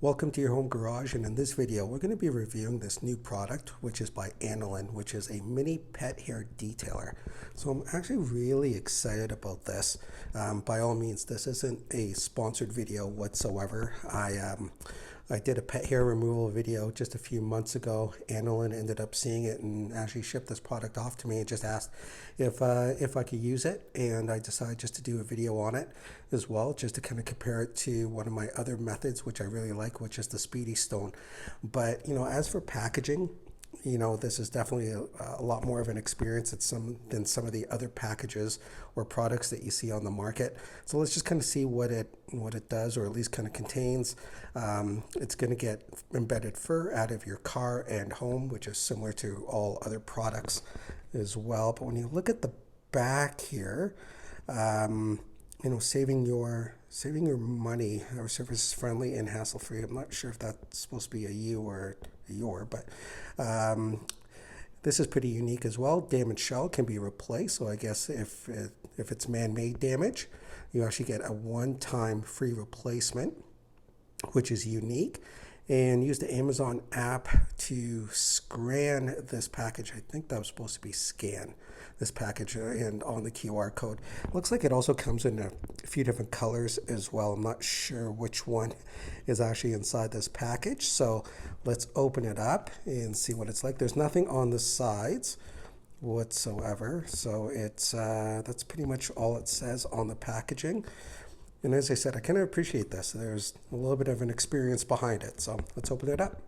Welcome to your home garage, and in this video we're going to be reviewing this new product which is by Analan, which is a mini pet hair detailer. So I'm actually really excited about this. By all means, this isn't a sponsored video whatsoever. I did a pet hair removal video just a few months ago. Analan ended up seeing it and actually shipped this product off to me and just asked if I could use it, and I decided just to do a video on it as well, just to kind of compare it to one of my other methods which I really like, which is the Speedy Stone. But as for packaging, this is definitely a lot more of an experience than some of the other packages or products that you see on the market. So let's just kind of see what it does, or at least kind of contains. It's going to get embedded fur out of your car and home, which is similar to all other products as well. But when you look at the back here, saving your money, our service is friendly and hassle-free. I'm not sure if that's supposed to be a you or a your, but this is pretty unique as well. Damaged shell can be replaced, so I guess if it's man-made damage, you actually get a one-time free replacement, which is unique. And use the Amazon app to scan this package. I think that was supposed to be scan this package and on the QR code. Looks like it also comes in a few different colors as well. I'm not sure which one is actually inside this package. So let's open it up and see what it's like. There's nothing on the sides whatsoever. So it's that's pretty much all it says on the packaging. And as I said, I kind of appreciate this. There's a little bit of an experience behind it. So let's open it up.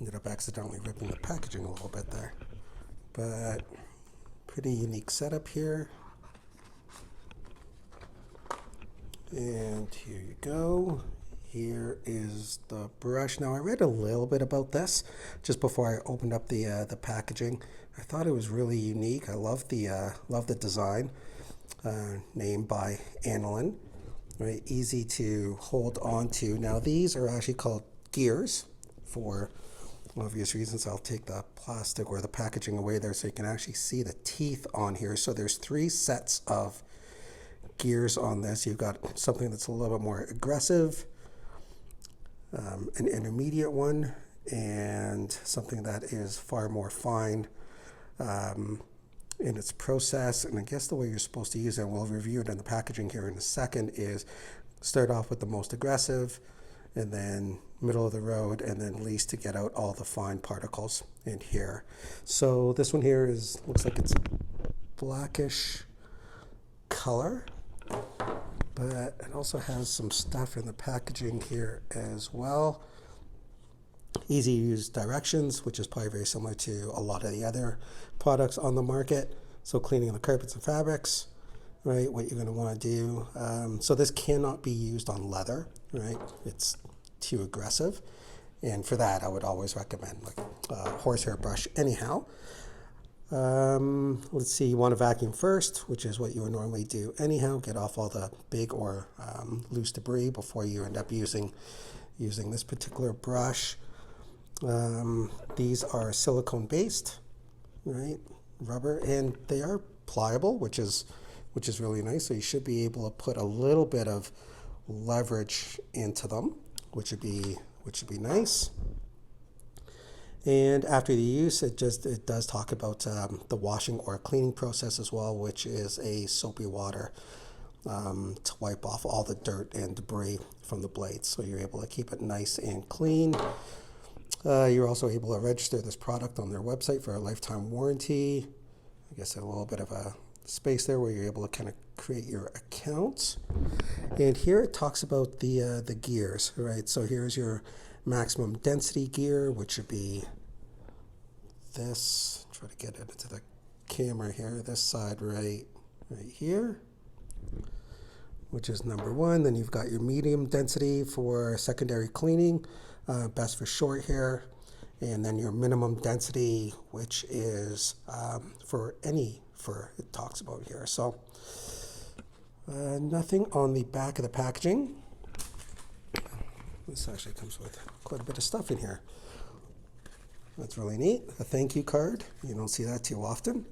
Ended up accidentally ripping the packaging a little bit there, but pretty unique setup here. And here you go. Here is the brush. Now I read a little bit about this just before I opened up the packaging. I thought it was really unique. I love the design. Named by Analan. Right, easy to hold on to. Now these are actually called gears for obvious reasons. I'll take the plastic or the packaging away there so you can actually see the teeth on here. So there's 3 sets of gears on this. You've got something that's a little bit more aggressive, an intermediate one, and something that is far more fine in its process. And I guess the way you're supposed to use it, and we'll review it in the packaging here in a second, is start off with the most aggressive, and then middle of the road, and then least to get out all the fine particles in here. So this one here looks like it's blackish color, but it also has some stuff in the packaging here as well. Easy to use directions, which is probably very similar to a lot of the other products on the market. So cleaning the carpets and fabrics, right, what you're going to want to do. So this cannot be used on leather, right? It's too aggressive, and for that I would always recommend like a horsehair brush anyhow. Let's see, you want to vacuum first, which is what you would normally do anyhow. Get off all the big or loose debris before you end up using this particular brush. These are silicone based, right, rubber, and they are pliable, which is really nice. So you should be able to put a little bit of leverage into them, which would be nice. And after the use, it does talk about the washing or cleaning process as well, which is a soapy water to wipe off all the dirt and debris from the blades, so you're able to keep it nice and clean. You're also able to register this product on their website for a lifetime warranty. I guess a little bit of a space there where you're able to kind of create your account. And here it talks about the gears, right? So here's your maximum density gear, which would be this. Try to get it into the camera here. This side right here, which is number 1. Then you've got your medium density for secondary cleaning, best for short hair. and then your minimum density, which is for any fur it talks about here. So nothing on the back of the packaging. This actually comes with quite a bit of stuff in here. That's really neat. A thank you card. You don't see that too often.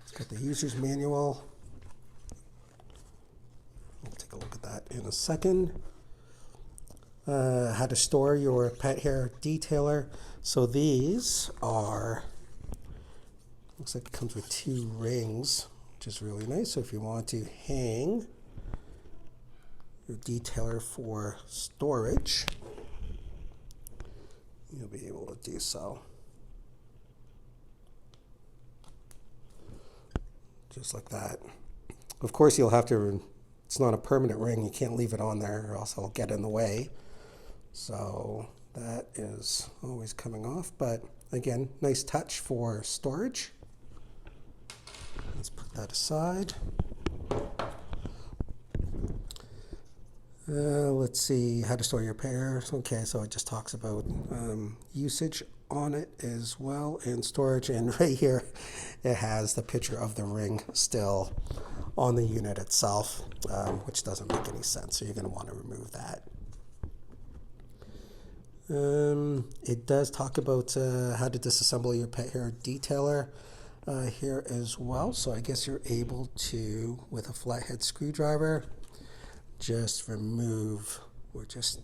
It's got the user's manual. We'll take a look at that in a second. How to store your pet hair detailer. So these are, looks like it comes with 2 rings, which is really nice. So if you want to hang your detailer for storage, you'll be able to do so. Just like that. Of course, you'll have to, it's not a permanent ring. You can't leave it on there or else it'll get in the way. So that is always coming off. But again, nice touch for storage. Let's put that aside. Let's see, how to store your pairs. Okay, so it just talks about usage on it as well, and storage. And right here, it has the picture of the ring still on the unit itself, which doesn't make any sense. So you're going to want to remove that. It does talk about how to disassemble your pet hair detailer here as well. So I guess you're able to, with a flathead screwdriver, just remove, or just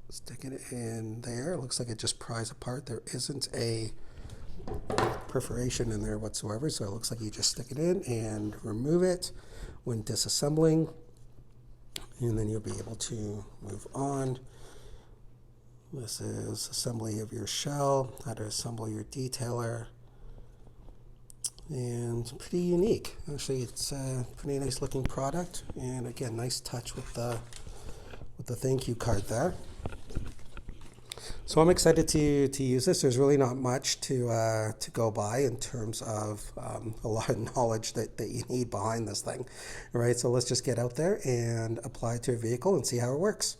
sticking it in there. It looks like it just pries apart. There isn't a perforation in there whatsoever, so it looks like you just stick it in and remove it when disassembling, and then you'll be able to move on. This is assembly of your shell, how to assemble your detailer, and pretty unique. Actually, it's a pretty nice looking product, and again, nice touch with the thank you card there. So I'm excited to use this. There's really not much to go by in terms of a lot of knowledge that you need behind this thing. All right, so let's just get out there and apply it to a vehicle and see how it works.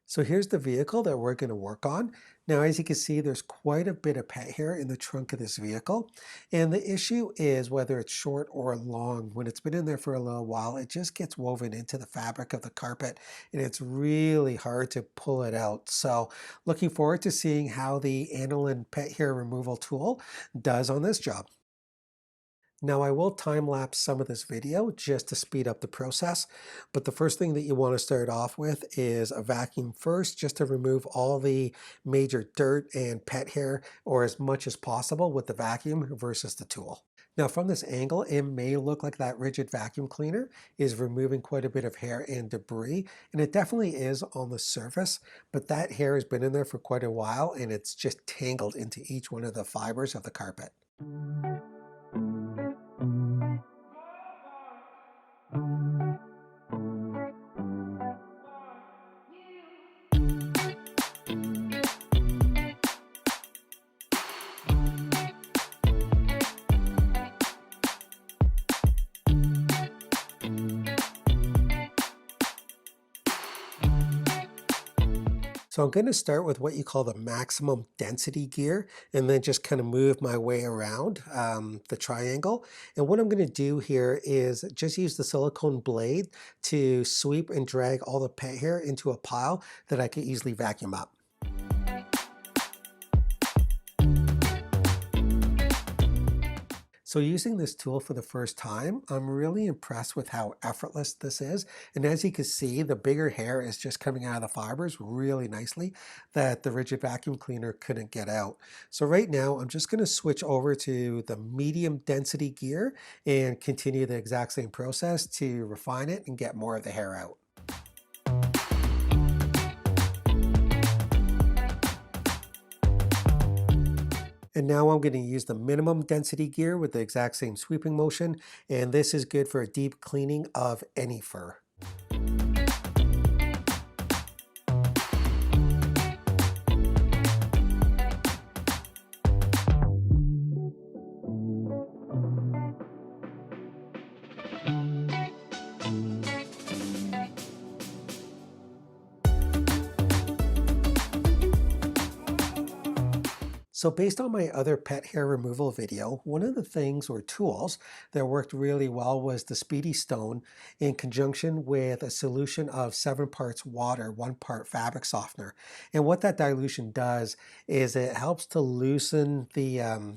So here's the vehicle that we're going to work on. Now, as you can see, there's quite a bit of pet hair in the trunk of this vehicle. And the issue is whether it's short or long. When it's been in there for a little while, it just gets woven into the fabric of the carpet, and it's really hard to pull it out. So looking forward to seeing how the Analan Pet Hair Removal Tool does on this job. Now I will time lapse some of this video just to speed up the process, but the first thing that you want to start off with is a vacuum first, just to remove all the major dirt and pet hair, or as much as possible with the vacuum versus the tool. Now from this angle, it may look like that rigid vacuum cleaner is removing quite a bit of hair and debris, and it definitely is on the surface, but that hair has been in there for quite a while and it's just tangled into each one of the fibers of the carpet. So I'm going to start with what you call the maximum density gear, and then just kind of move my way around the triangle. And what I'm going to do here is just use the silicone blade to sweep and drag all the pet hair into a pile that I can easily vacuum up. So using this tool for the first time, I'm really impressed with how effortless this is. And as you can see, the bigger hair is just coming out of the fibers really nicely that the rigid vacuum cleaner couldn't get out. So right now, I'm just going to switch over to the medium density gear and continue the exact same process to refine it and get more of the hair out. And now I'm going to use the minimum density gear with the exact same sweeping motion, and this is good for a deep cleaning of any fur. So based on my other pet hair removal video, one of the things or tools that worked really well was the Speedy Stone in conjunction with a solution of 7 parts water, 1 part fabric softener. And what that dilution does is it helps to loosen the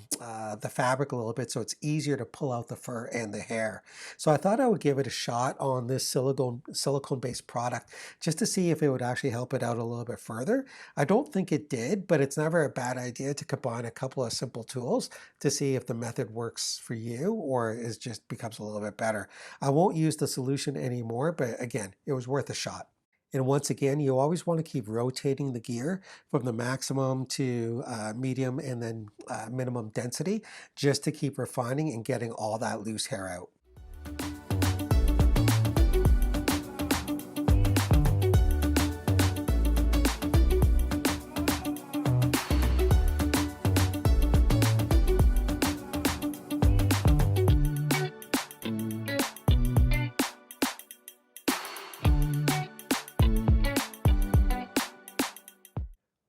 fabric a little bit so it's easier to pull out the fur and the hair. So I thought I would give it a shot on this silicone-based product just to see if it would actually help it out a little bit further. I don't think it did, but it's never a bad idea to combine a couple of simple tools to see if the method works for you or is just becomes a little bit better. I won't use the solution anymore, but again, it was worth a shot. And once again, you always want to keep rotating the gear from the maximum to medium and then minimum density just to keep refining and getting all that loose hair out.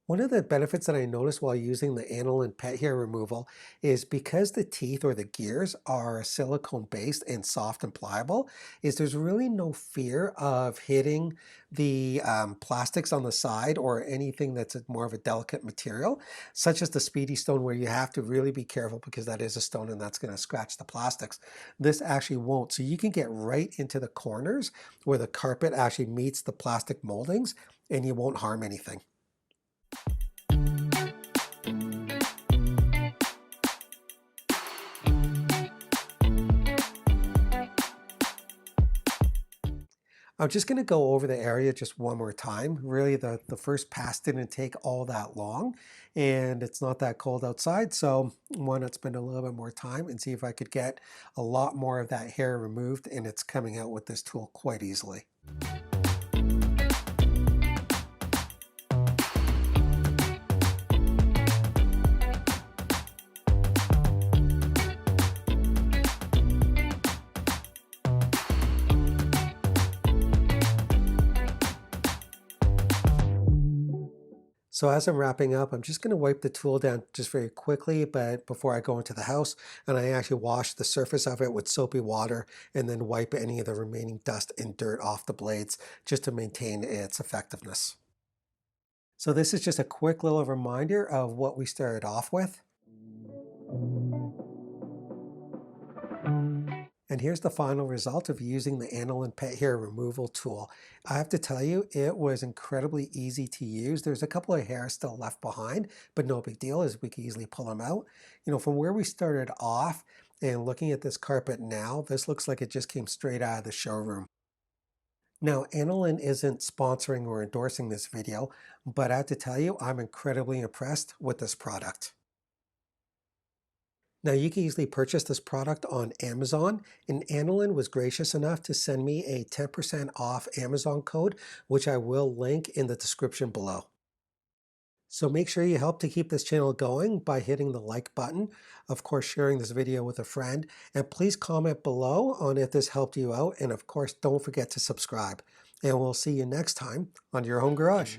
One of the benefits that I noticed while using the Analan Pet Hair Removal is because the teeth or the gears are silicone based and soft and pliable, is there's really no fear of hitting the plastics on the side or anything that's more of a delicate material, such as the Speedy Stone where you have to really be careful because that is a stone and that's going to scratch the plastics. This actually won't. So you can get right into the corners where the carpet actually meets the plastic moldings and you won't harm anything. I'm just going to go over the area just one more time. Really, the first pass didn't take all that long, and it's not that cold outside, so why not spend a little bit more time and see if I could get a lot more of that hair removed, and it's coming out with this tool quite easily. So as I'm wrapping up, I'm just going to wipe the tool down just very quickly, but before I go into the house, and I actually wash the surface of it with soapy water and then wipe any of the remaining dust and dirt off the blades just to maintain its effectiveness. So this is just a quick little reminder of what we started off with. And here's the final result of using the Analan Pet Hair Removal tool. I have to tell you, it was incredibly easy to use. There's a couple of hairs still left behind, but no big deal as we can easily pull them out. You know, from where we started off and looking at this carpet now, this looks like it just came straight out of the showroom. Now, Analan isn't sponsoring or endorsing this video, but I have to tell you, I'm incredibly impressed with this product. Now you can easily purchase this product on Amazon, and Analan was gracious enough to send me a 10% off Amazon code, which I will link in the description below. So make sure you help to keep this channel going by hitting the like button, of course sharing this video with a friend, and please comment below on if this helped you out, and of course don't forget to subscribe. And we'll see you next time on Your Home Garage.